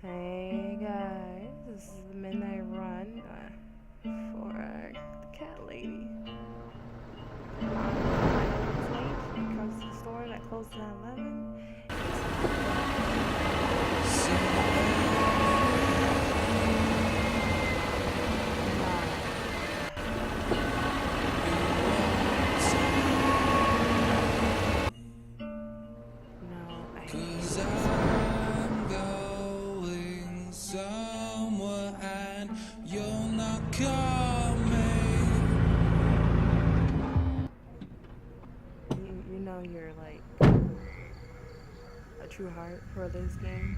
Hey guys, this is the midnight run for the cat lady. It's late because the store that closes at 11. No, I hate Cause I'm going somewhere and you're not coming. you know you're like a true heart for this game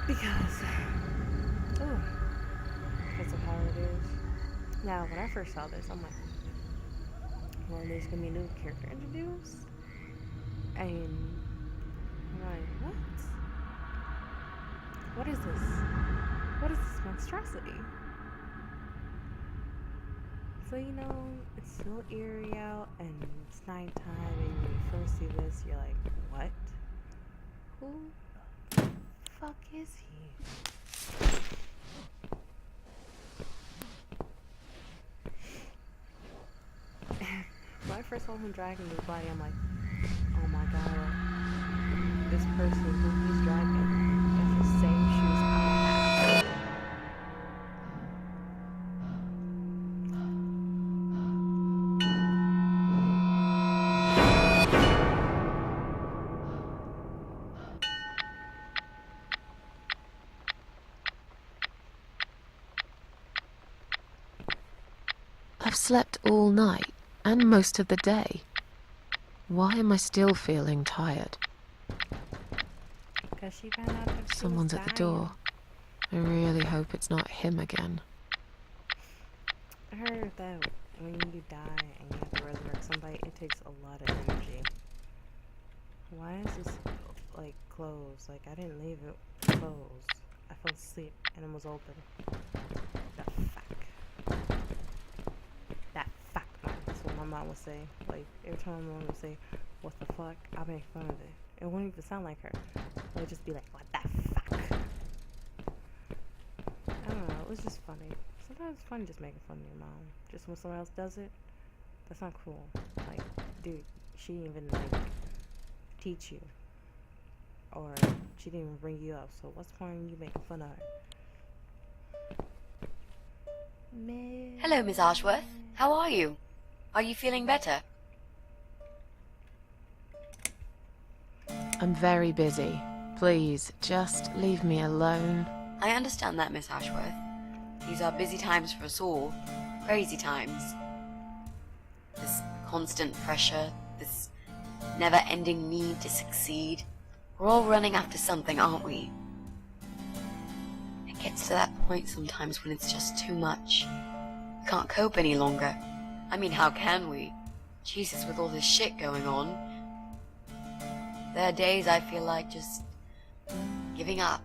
because of how it is. Now, when I first saw this, I'm like, well, there's gonna be a new character introduced, and I'm like, what? What is this? What is this monstrosity? So, it's still eerie out and it's nighttime, and when you first see this, you're like, what? Who the fuck is he? When I first saw him dragging his body, I'm like, oh my god, this person who he's dragging has the same shoes I have. I've slept all night and most of the day. Why am I still feeling tired? Because she found out that Someone's at the door. I really hope it's not him again. I heard that when you die and you have to resurrect somebody, it takes a lot of energy. Why is this like closed? Like I didn't leave it closed. I fell asleep and it was open. The fuck. That fuck. That's what my mom would say. Like every time my mom would say, "What the fuck?" I make fun of it. It wouldn't even sound like her. It would just be like, "What the fuck?" I don't know. It was just funny. Sometimes it's funny just making fun of your mom. Just when someone else does it, that's not cool. Like, dude, she didn't even like teach you, or she didn't even bring you up. So what's the point in you making fun of her? Hello, Miss Ashworth. How are you? Are you feeling better? I'm very busy. Please, just leave me alone. I understand that, Miss Ashworth. These are busy times for us all. Crazy times. This constant pressure, this never-ending need to succeed. We're all running after something, aren't we? It gets to that point sometimes when it's just too much. We can't cope any longer. I mean, how can we? Jesus, with all this shit going on. There are days I feel like just giving up.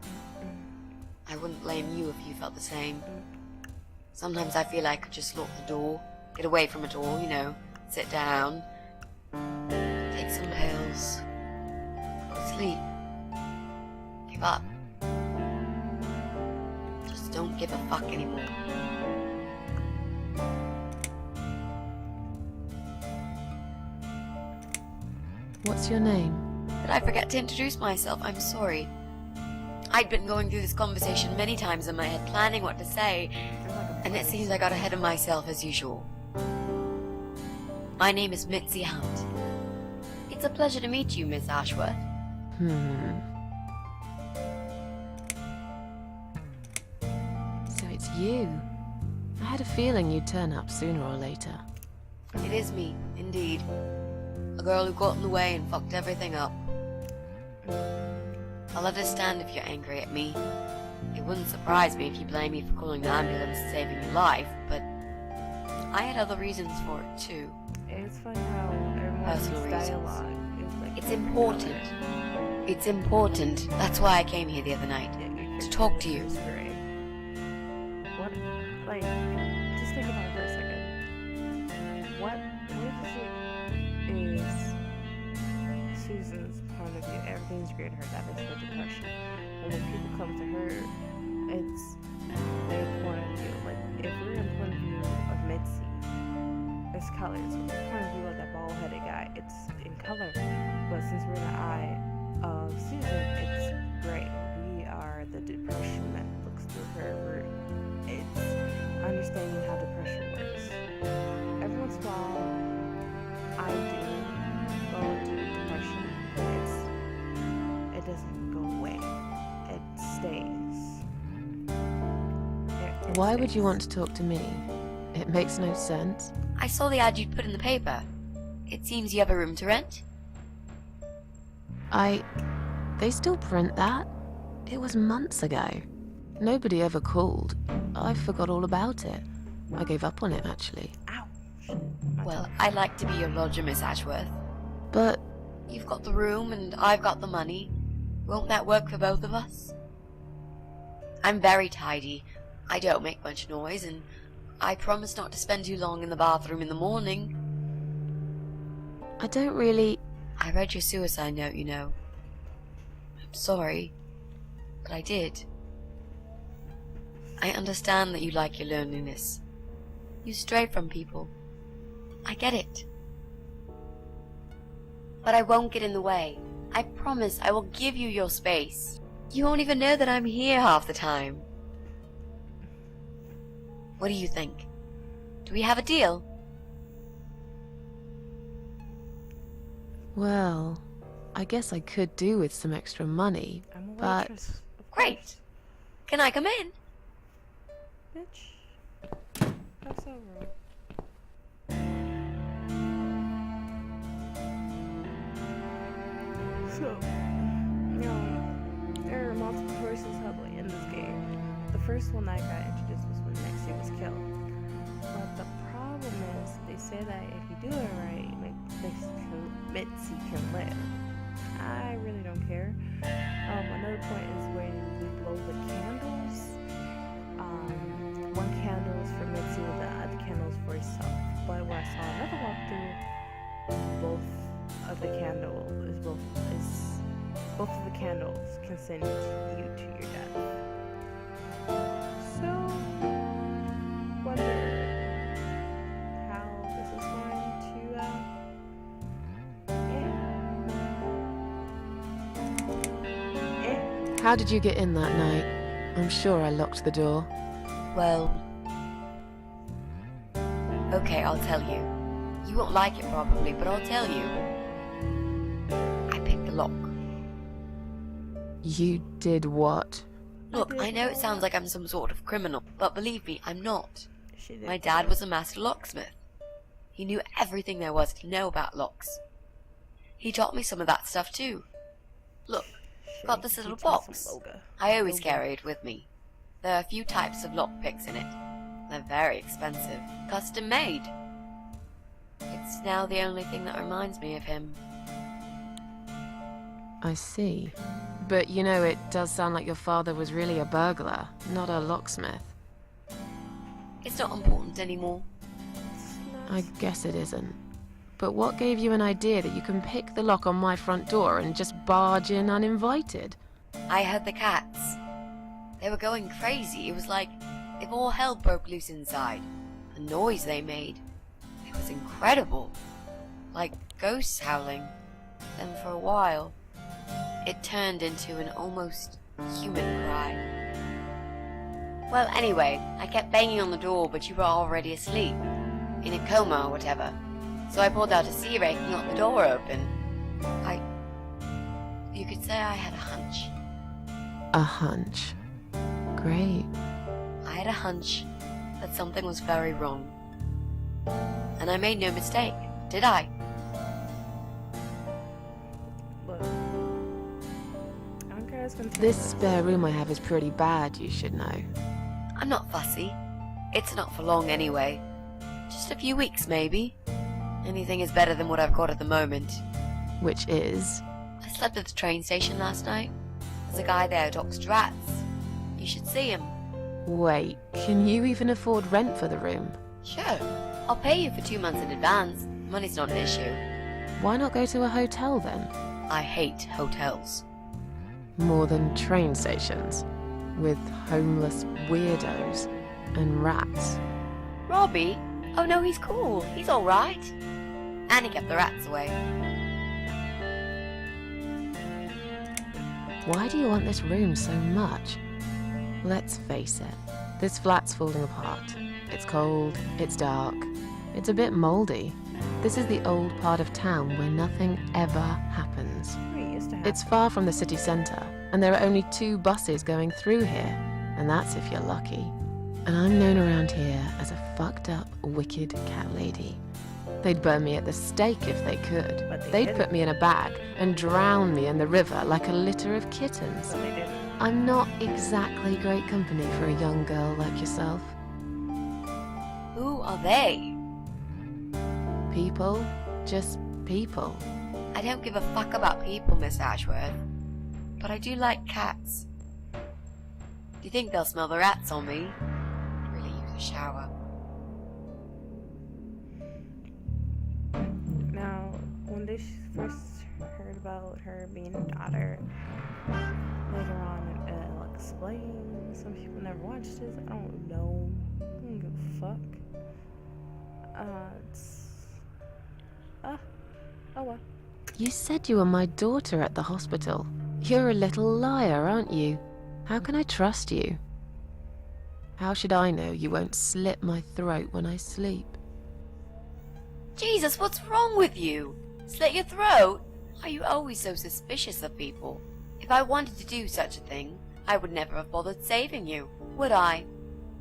I wouldn't blame you if you felt the same. Sometimes I feel like I could just lock the door, get away from it all, sit down, take some pills, go to sleep, give up. Just don't give a fuck anymore. What's your name? Did I forget to introduce myself? I'm sorry. I'd been going through this conversation many times in my head, planning what to say, and it seems I got ahead of myself as usual. My name is Mitzi Hunt. It's a pleasure to meet you, Miss Ashworth. So it's you. I had a feeling you'd turn up sooner or later. It is me, indeed. A girl who got in the way and fucked everything up. I'll understand if you're angry at me. It wouldn't surprise me if you blame me for calling the ambulance and saving your life, but I had other reasons for it too. It's funny how Personal everyone's reasons. dialogue is like. It's important. It's important. That's why I came here the other night. To talk to you. It's great. What, like, just think about it for a second. What is it? Is Susan's point of view? Everything's scared of her. That makes her depression. And when people come to her, it's their point of view. Like, if we're in point of view of Mitzi, it's colors. If we're in point of view of that bald-headed guy, it's in color. But since we're in the eye of Susan, it's gray. We are the depression that looks through her. It's understanding how depression works. Every once in a while, I do go into depression, but it doesn't go away. It stays. It Why would you stays. want to talk to me? It makes no sense. I saw the ad you'd put in the paper. It seems you have a room to rent. They still print that? It was months ago. Nobody ever called. I forgot all about it. I gave up on it, actually. Ow! Well, I'd like to be your lodger, Miss Ashworth. But You've got the room and I've got the money. Won't that work for both of us? I'm very tidy. I don't make much noise, and I promise not to spend too long in the bathroom in the morning. I don't really... I read your suicide note, you know. I'm sorry, but I did. I understand that you like your loneliness. You stray from people. I get it. But I won't get in the way. I promise I will give you your space. You won't even know that I'm here half the time. What do you think? Do we have a deal? Well, I guess I could do with some extra money, I'm a but... waitress. Of Great. course. Can I come in? Bitch. That's so rude. So, there are multiple choices heavily in this game. The first one that got introduced was when Mitzi was killed. But the problem is, they say that if you do it right, Mitzi can live. I really don't care. Another point is when we blow the candles. One candle is for Mitzi, the other candle is for yourself. But when I saw another walkthrough, both of the candles can send you to your death. So, wonder how this is going to How did you get in that night? I'm sure I locked the door. Well... Okay, I'll tell you. You won't like it probably, but I'll tell you. I picked the lock. You did what? Look, I know it sounds like I'm some sort of criminal, but believe me, I'm not. She did My dad was a master locksmith. He knew everything there was to know about locks. He taught me some of that stuff too. Look, I've got this little box. I always carry it with me. There are a few types of lockpicks in it. They're very expensive, custom made. It's now the only thing that reminds me of him. I see. But you know, it does sound like your father was really a burglar, not a locksmith. It's not important anymore. I guess it isn't. But what gave you an idea that you can pick the lock on my front door and just barge in uninvited? I heard the cats. They were going crazy. It was like if all hell broke loose inside. The noise they made. It was incredible. Like ghosts howling. Then for a while, it turned into an almost human cry. Well, anyway, I kept banging on the door, but you were already asleep. In a coma or whatever. So I pulled out a sea rake and got the door open. You could say I had a hunch. A hunch. Great. I had a hunch that something was very wrong. And I made no mistake, did I? Look, I don't care what's gonna This spare room I have is pretty bad, you should know. I'm not fussy. It's not for long anyway. Just a few weeks, maybe. Anything is better than what I've got at the moment. Which is... I slept at the train station last night. There's a guy there who talks to rats. You should see him. Wait, can you even afford rent for the room? Sure. I'll pay you for 2 months in advance. Money's not an issue. Why not go to a hotel then? I hate hotels. more than train stations, with homeless weirdos and rats. Robbie? Oh no, he's cool. He's alright. And he kept the rats away. Why do you want this room so much? Let's face it, this flat's falling apart. It's cold, it's dark, it's a bit moldy. This is the old part of town where nothing ever happens. We used to have. It's far from the city centre, and there are only 2 buses going through here, and that's if you're lucky. And I'm known around here as a fucked up, wicked cat lady. They'd burn me at the stake if they could. But they They'd didn't. put me in a bag and drown me in the river like a litter of kittens. They didn't. I'm not exactly great company for a young girl like yourself. Who are they? People, just people. I don't give a fuck about people, Miss Ashworth. But I do like cats. Do you think they'll smell the rats on me? I'd really use a shower. Now, when they first heard about her being a daughter, later on it'll explain. Some people never watched this. I don't know. I don't give a fuck. Oh well. You said you were my daughter at the hospital. You're a little liar, aren't you? How can I trust you? How should I know you won't slit my throat when I sleep? Jesus, what's wrong with you? Slit your throat? Are you always so suspicious of people? If I wanted to do such a thing, I would never have bothered saving you, would I?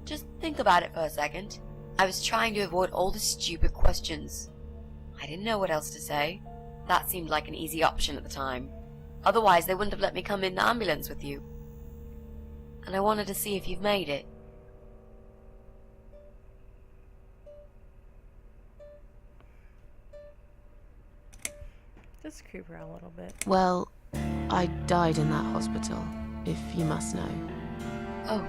Just think about it for a second. I was trying to avoid all the stupid questions. I didn't know what else to say. That seemed like an easy option at the time. Otherwise, they wouldn't have let me come in the ambulance with you. And I wanted to see if you've made it. Just creep her out a little bit. Well, I died in that hospital, if you must know. Oh,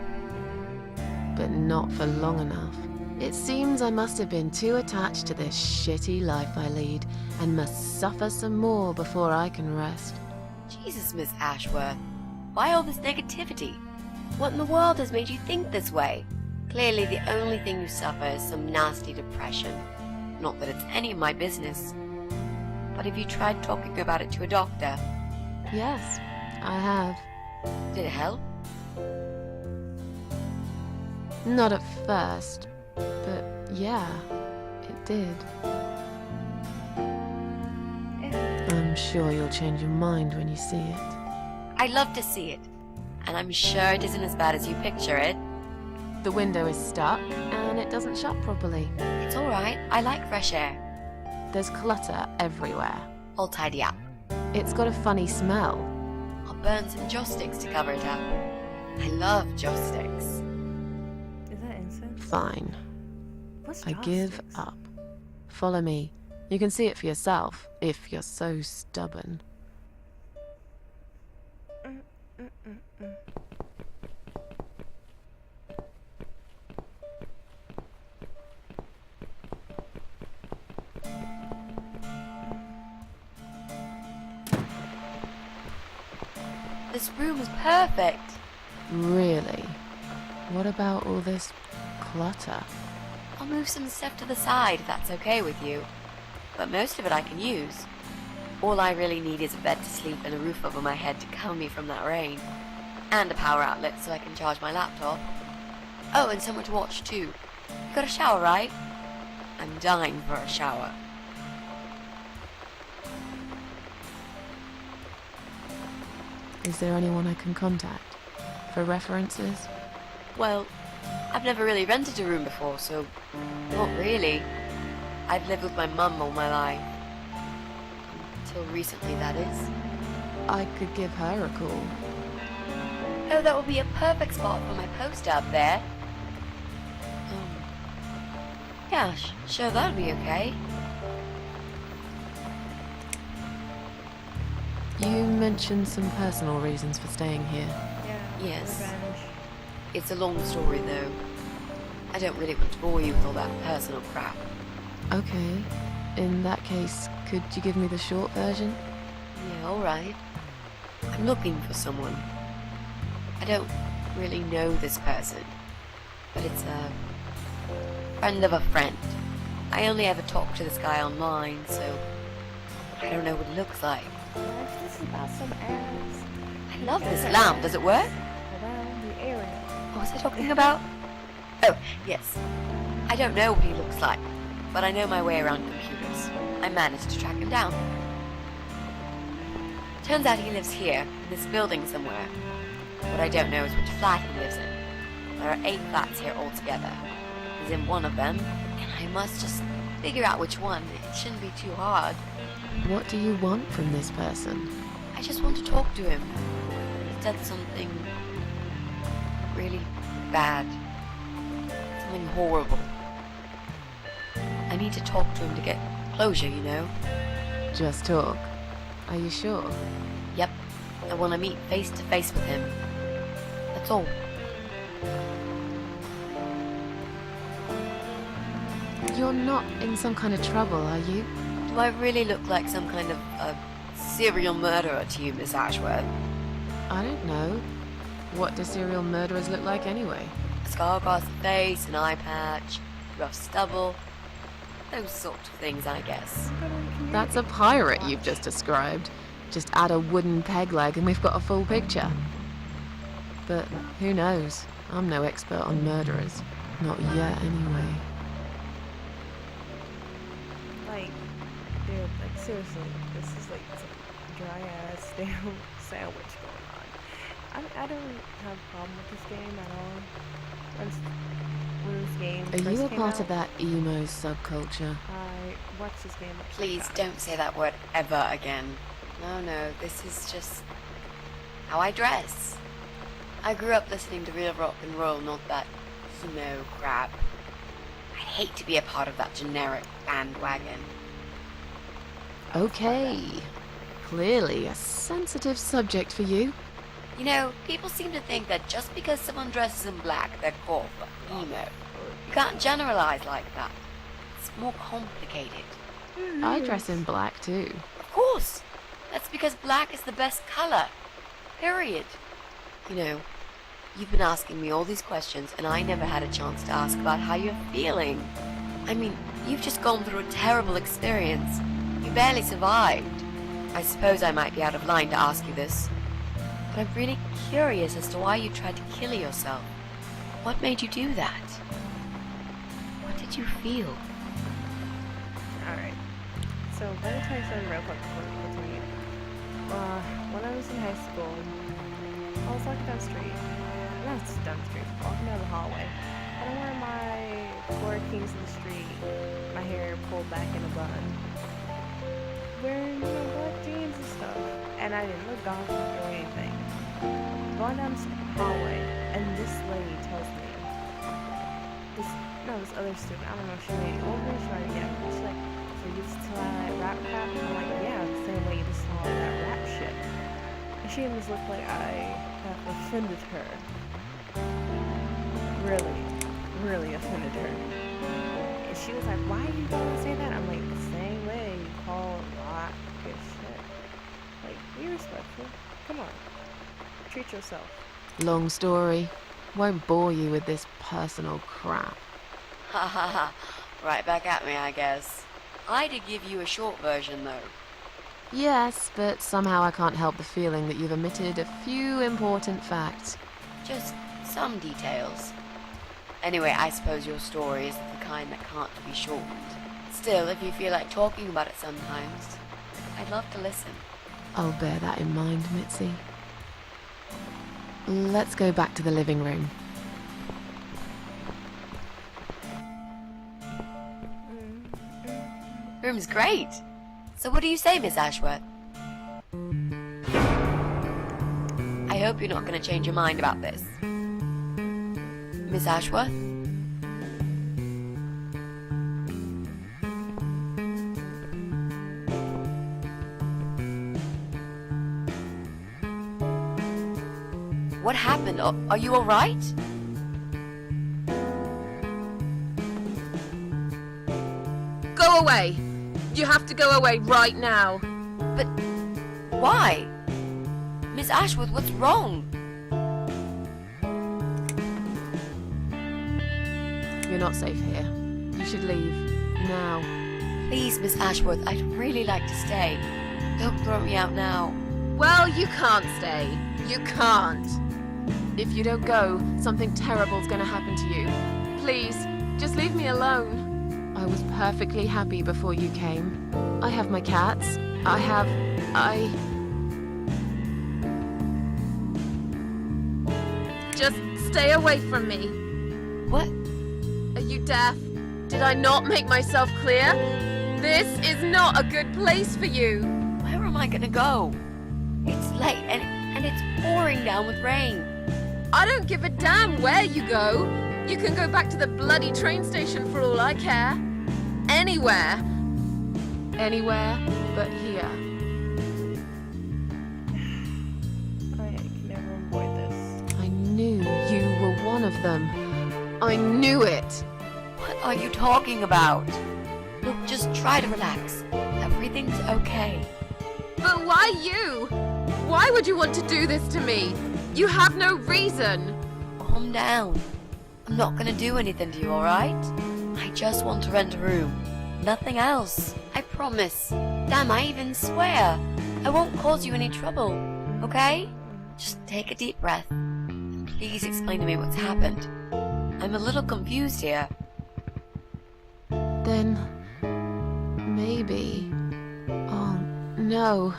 But not for long enough. It seems I must have been too attached to this shitty life I lead and must suffer some more before I can rest. Jesus, Miss Ashworth. Why all this negativity? What in the world has made you think this way? Clearly the only thing you suffer is some nasty depression. Not that it's any of my business. But have you tried talking about it to a doctor? Yes, I have. Did it help? Not at first, but yeah, it did. I'm sure you'll change your mind when you see it. I'd love to see it. And I'm sure it isn't as bad as you picture it. The window is stuck and it doesn't shut properly. It's alright. I like fresh air. There's clutter everywhere. I'll tidy up. It's got a funny smell. I'll burn some joss sticks to cover it up. I love joss sticks. Is that incense? Fine. What's I give joss sticks? up. Follow me. You can see it for yourself, if you're so stubborn. This room is perfect. Really? What about all this clutter? I'll move some stuff to the side if that's okay with you. But most of it I can use. All I really need is a bed to sleep and a roof over my head to cover me from that rain. And a power outlet so I can charge my laptop. Oh, and someone to watch too. You got a shower, right? I'm dying for a shower. Is there anyone I can contact? For references? Well, I've never really rented a room before, so not really. I've lived with my mum all my life. Until recently, that is. I could give her a call. Oh, that would be a perfect spot for my poster up there. Yeah, sure, that would be okay. You mentioned some personal reasons for staying here. Yeah. Yes. Revenge. It's a long story, though. I don't really want to bore you with all that personal crap. Okay. In that case, could you give me the short version? Yeah, alright. I'm looking for someone. I don't really know this person, but it's a friend of a friend. I only ever talk to this guy online, so I don't know what he looks like. This is about some ass. I love this lamp. Does it work? Around the area. What was I talking about? Oh, yes. I don't know what he looks like, but I know my way around computers. I managed to track him down. Turns out he lives here, in this building somewhere. What I don't know is which flat he lives in. There are 8 flats here altogether. He's in one of them, and I must just figure out which one. It shouldn't be too hard. What do you want from this person? I just want to talk to him. He's done something really bad. Something horrible. I need to talk to him to get closure, you know? Just talk. Are you sure? Yep. I want to meet face to face with him. That's all. You're not in some kind of trouble, are you? Do I really look like some kind of serial murderer to you, Miss Ashworth? I don't know. What do serial murderers look like anyway? A scar across the face, an eye patch, rough stubble. Those sort of things, I guess. That's a pirate you've just described. Just add a wooden peg leg and we've got a full picture. But who knows? I'm no expert on murderers. Not yet, anyway. Like, dude, like seriously, this is like some dry ass damn sandwich going on. I don't have a problem with this game at all. When this game Are you first a came part out, of that emo subculture? I watched this game. Like Please 3 don't times. say that word ever again. No, this is just how I dress. I grew up listening to real rock and roll, not that emo crap. I hate to be a part of that generic bandwagon. Okay. Clearly a sensitive subject for you. You know, people seem to think that just because someone dresses in black, they're called emo. You can't generalize like that. It's more complicated. I dress in black too. Of course! That's because black is the best color. Period. You know, you've been asking me all these questions, and I never had a chance to ask about how you're feeling. I mean, you've just gone through a terrible experience. You barely survived. I suppose I might be out of line to ask you this, but I'm really curious as to why you tried to kill yourself. What made you do that? What did you feel? Alright. So let me tell you something real quick before we continue. When I was in high school, I was walking down the street. Not down the street, walking down the hallway. And I'm wearing my 4 Kings of the Street, my hair pulled back in a bun. Wearing, you know, black jeans and stuff. And I didn't look gothic or anything. Going down the hallway, and this lady tells me, this other student, I don't know if she made older, she's like, yeah, she's like, so you used to like rap crap? And I'm like, yeah, the same way you just saw that rap shit. And she almost looked like I have offended her. Really offended her. And she was like, why are you gonna say that? I'm like, the same way you call rock good shit. Like, be respectful. Come on. Treat yourself. Long story. Won't bore you with this personal crap. Ha ha ha. Right back at me, I guess. I did give you a short version, though. Yes, but somehow I can't help the feeling that you've omitted a few important facts. Just some details. Anyway, I suppose your story is the kind that can't be shortened. Still, if you feel like talking about it sometimes, I'd love to listen. I'll bear that in mind, Mitzi. Let's go back to the living room. Room's great. So what do you say, Miss Ashworth? I hope you're not going to change your mind about this. Miss Ashworth? What happened? Are you all right? Go away! You have to go away right now. But why? Miss Ashworth, what's wrong? You're not safe here. You should leave. Now. Please, Miss Ashworth, I'd really like to stay. Don't throw me out now. Well, you can't stay. You can't. If you don't go, something terrible's gonna happen to you. Please, just leave me alone. I was perfectly happy before you came. I have my cats. Just stay away from me. What? Are you deaf? Did I not make myself clear? This is not a good place for you. Where am I gonna go? It's late and it's pouring down with rain. I don't give a damn where you go. You can go back to the bloody train station for all I care. Anywhere. Anywhere but here. I can never avoid this. I knew you were one of them. I knew it. What are you talking about? Look, just try to relax. Everything's okay. But why you? Why would you want to do this to me? You have no reason. Calm down. I'm not gonna do anything to you, alright? I just want to rent a room. Nothing else. I promise. Damn, I even swear. I won't cause you any trouble, okay? Just take a deep breath. And please explain to me what's happened. I'm a little confused here. Then maybe. Oh, no.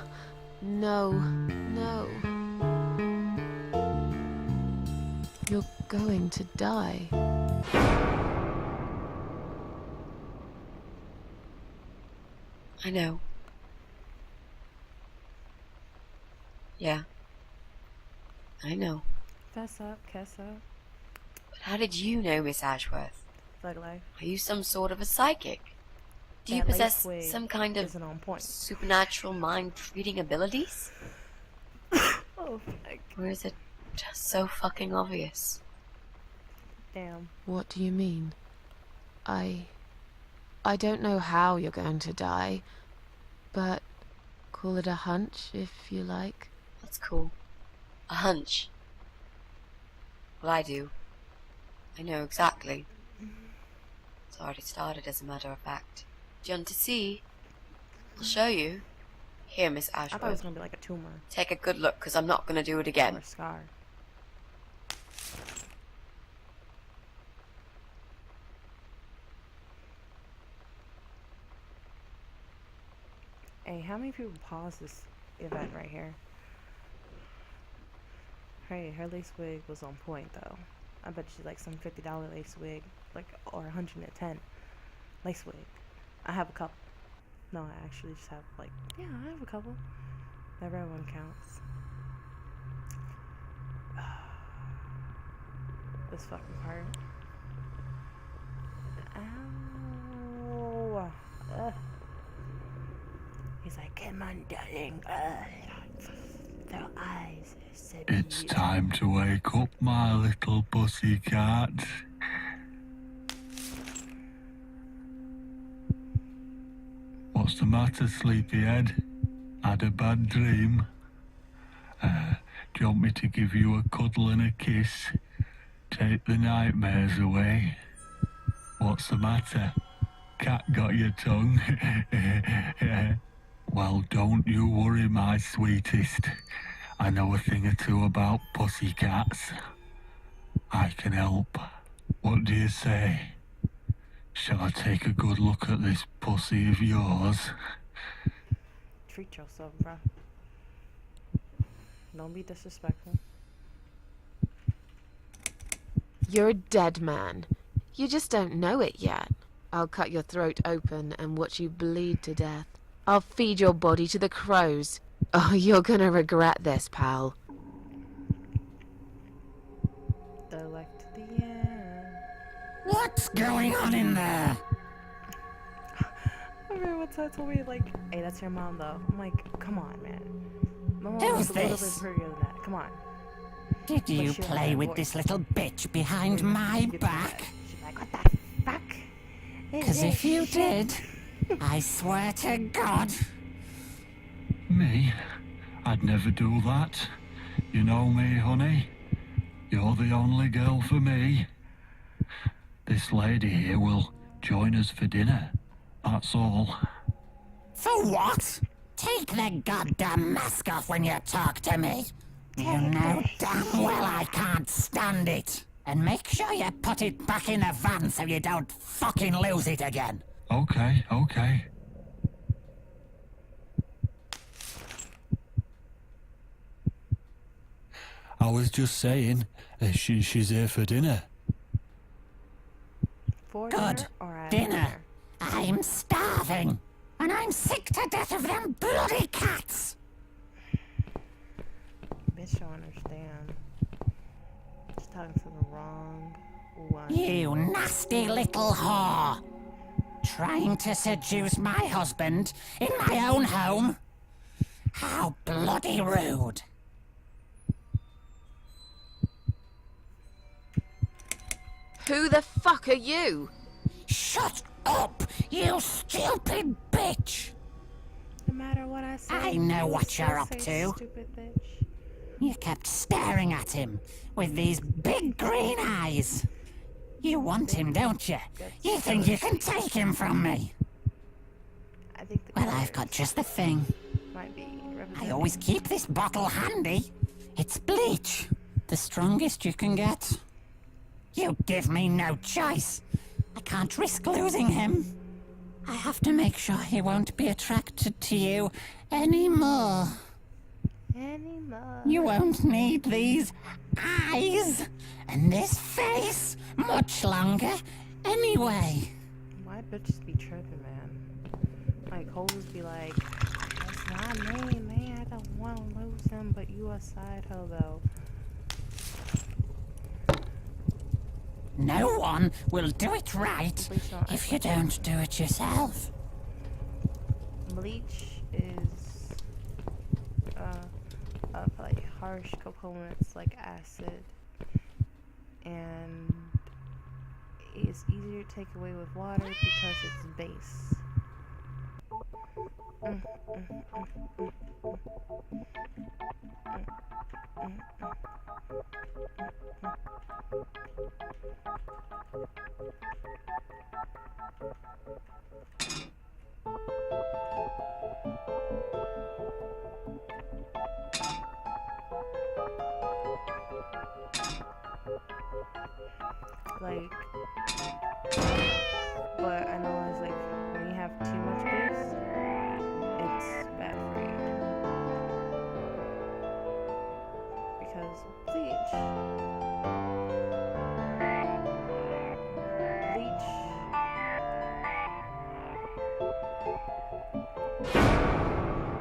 No. No. You're going to die. I know. Yeah. I know. Fess up, Kess up. But how did you know, Miss Ashworth? Thug life. Are you some sort of a psychic? Do you That lace possess wig some kind of isn't on point. supernatural mind-reading abilities? Oh, fuck. Or is it just so fucking obvious? Damn. What do you mean? I don't know how you're going to die, but call it a hunch if you like. That's cool. A hunch. Well, I do. I know exactly. It's already started, as a matter of fact. Do you want to see? I'll show you. Here, Miss I thought it was Ashworth. gonna be like a tumor Take a good look, because I'm not going to do it or again. a scar. Hey, how many people paused this event right here? Hey, her lace wig was on point though. I bet she's like some $50 lace wig, like, or 110 lace wig. I have a couple. No, I actually just have like, yeah, I have a couple. That red one counts. This fucking part. Ow. He's like, come on, darling. Their eyes said It's time to wake up, my little pussycat. What's the matter, sleepyhead? Had a bad dream? Do you want me to give you a cuddle and a kiss? Take the nightmares away? What's the matter? Cat got your tongue? Well, don't you worry, my sweetest. I know a thing or two about pussycats. I can help. What do you say? Shall I take a good look at this pussy of yours? treat yourself, bruh. Don't be disrespectful. You're a dead man. You just don't know it yet. I'll cut your throat open and watch you bleed to death. I'll feed your body to the crows. Oh, you're gonna regret this, pal. The like to the end. What's going on in there? I remember one time told me, like, hey, that's your mom, though. I'm like, come on, man. My mom Who's was a little bit this? prettier than that. Come on. Did you she had play that with voice. this little bitch behind my She gets mad. back? She's like, what the fuck? Is Because this if you shit? did, I swear to God. Me? I'd never do that. You know me, honey. You're the only girl for me. This lady here will join us for dinner. That's all. For what? Take the goddamn mask off when you talk to me. You know damn well I can't stand it. And make sure you put it back in the van so you don't fucking lose it again. Okay, okay. I was just saying, she's here for dinner. For Good. dinner or at Dinner. I'm starving. And I'm sick to death of them bloody cats. Bitch don't understand. Just talking to the wrong one. You nasty little whore. Trying to seduce my husband in my own home? How bloody rude. Who the fuck are you? Shut up, you stupid bitch! No matter what I say, I know you what still you're up say to. Stupid bitch. You kept staring at him with these big green eyes. You want him, don't you? You think you can take him from me? I think the Well, I've got colors just the thing. might be I representing. always keep this bottle handy. It's bleach, the strongest you can get. You give me no choice. I can't risk losing him. I have to make sure he won't be attracted to you anymore. Anymore. You won't need these eyes and this face much longer anyway. My bitches be tripping, man. Like, hoes be like, that's not me, man. I don't want to lose him, but you a side hoe, though. No one will do it right Please don't if you don't do it yourself. Bleach is of like harsh components like acid, and it's easier to take away with water because it's base. Like, but I know it's like when you have too much base, it's bad for you. Because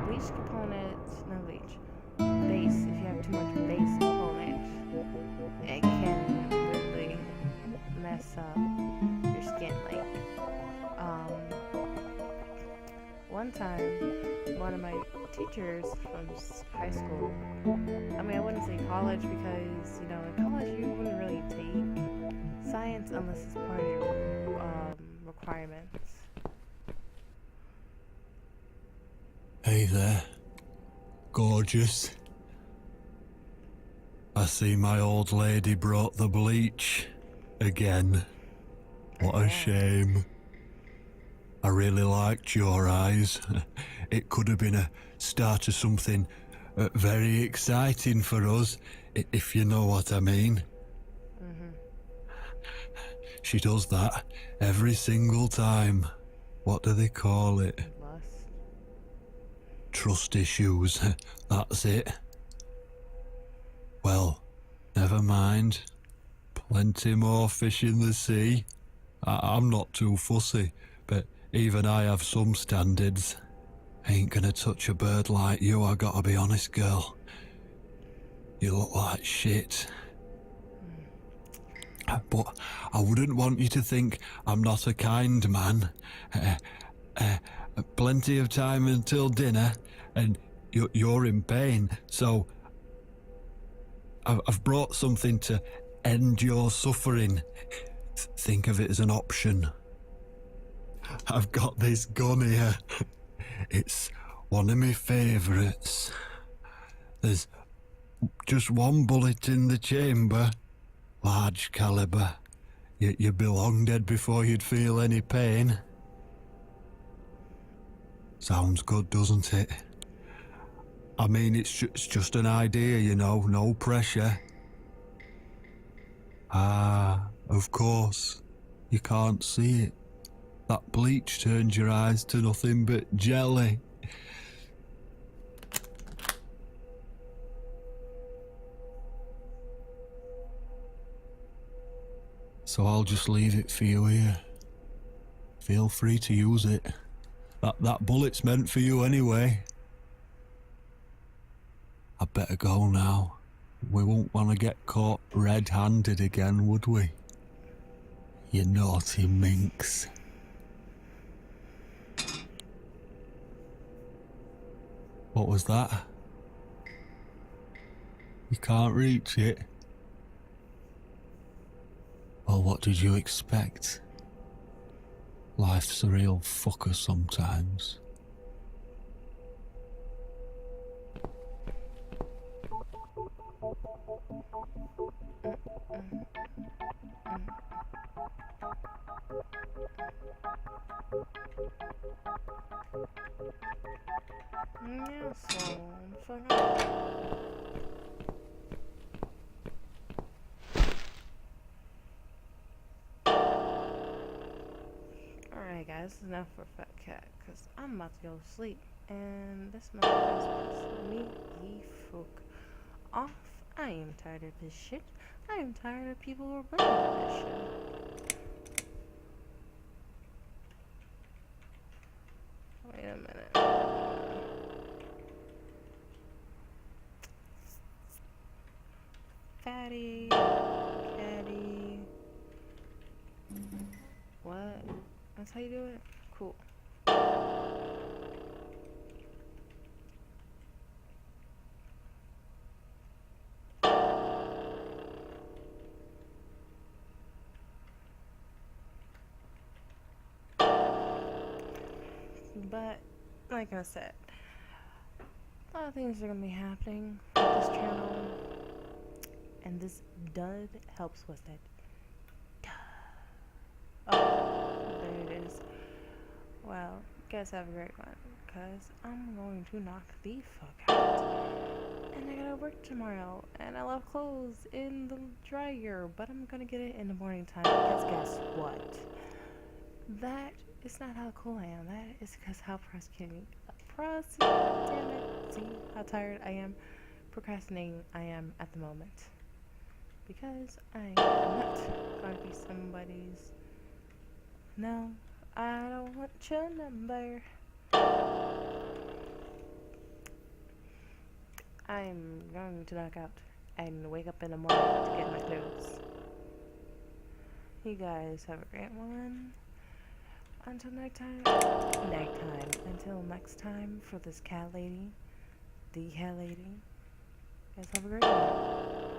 bleach components, not bleach, base, if you have too much base components, it can literally mess up your skin. Like, one time, one of my teachers from high school, I mean, I wouldn't say college because, you know, in college you wouldn't really take science unless it's part of your requirements. Hey there, gorgeous. I see my old lady brought the bleach again. What a shame. I really liked your eyes. It could have been a start of something very exciting for us, if you know what I mean. She does that every single time. What do they call it? Lust. Trust issues. That's it. Well, never mind. Plenty more fish in the sea. I'm not too fussy, but even I have some standards. Ain't gonna touch a bird like you, I gotta be honest, girl. You look like shit. But I wouldn't want you to think I'm not a kind man. Plenty of time until dinner, and you're in pain, so I've brought something to end your suffering. Think of it as an option. I've got this gun here. It's one of my favourites. There's Just one bullet in the chamber. Large caliber. Yet you belong dead before you'd feel any pain. Sounds good, doesn't it? I mean, it's just an idea, you know, no pressure. Ah, of course. You can't see it. That bleach turns your eyes to nothing but jelly. So I'll just leave it for you here. Feel free to use it. That bullet's meant for you anyway. I'd better go now. We won't want to get caught red-handed again, would we? You naughty minx. What was that? You can't reach it? Well, what did you expect? Life's a real fucker sometimes. Yeah, so fuck up. Alright guys, this is enough for Fat Cat, cause I'm about to go to sleep, and this motherfucker is me the fuck off. I am tired of this shit. I am tired of people who are bringing this shit. Wait a minute. Fatty, catty. What? That's how you do it? Cool. But, like I said, a lot of things are gonna be happening with this channel, and this dud helps with that. Oh, there it is. Well, you guys have a great one, cause I'm going to knock the fuck out. And I gotta work tomorrow, and I left clothes in the dryer, but I'm gonna get it in the morning time, because guess what? That is not how cool I am. That is because how procrastinating. Damn it. See how tired I am? Procrastinating I am at the moment. Because I am not going to be somebody's. No, I don't want your number. I'm going to knock out and wake up in the morning to get my clothes. You guys have a great one. Until nighttime. Until next time for this cat lady. The cat lady. You guys have a great one.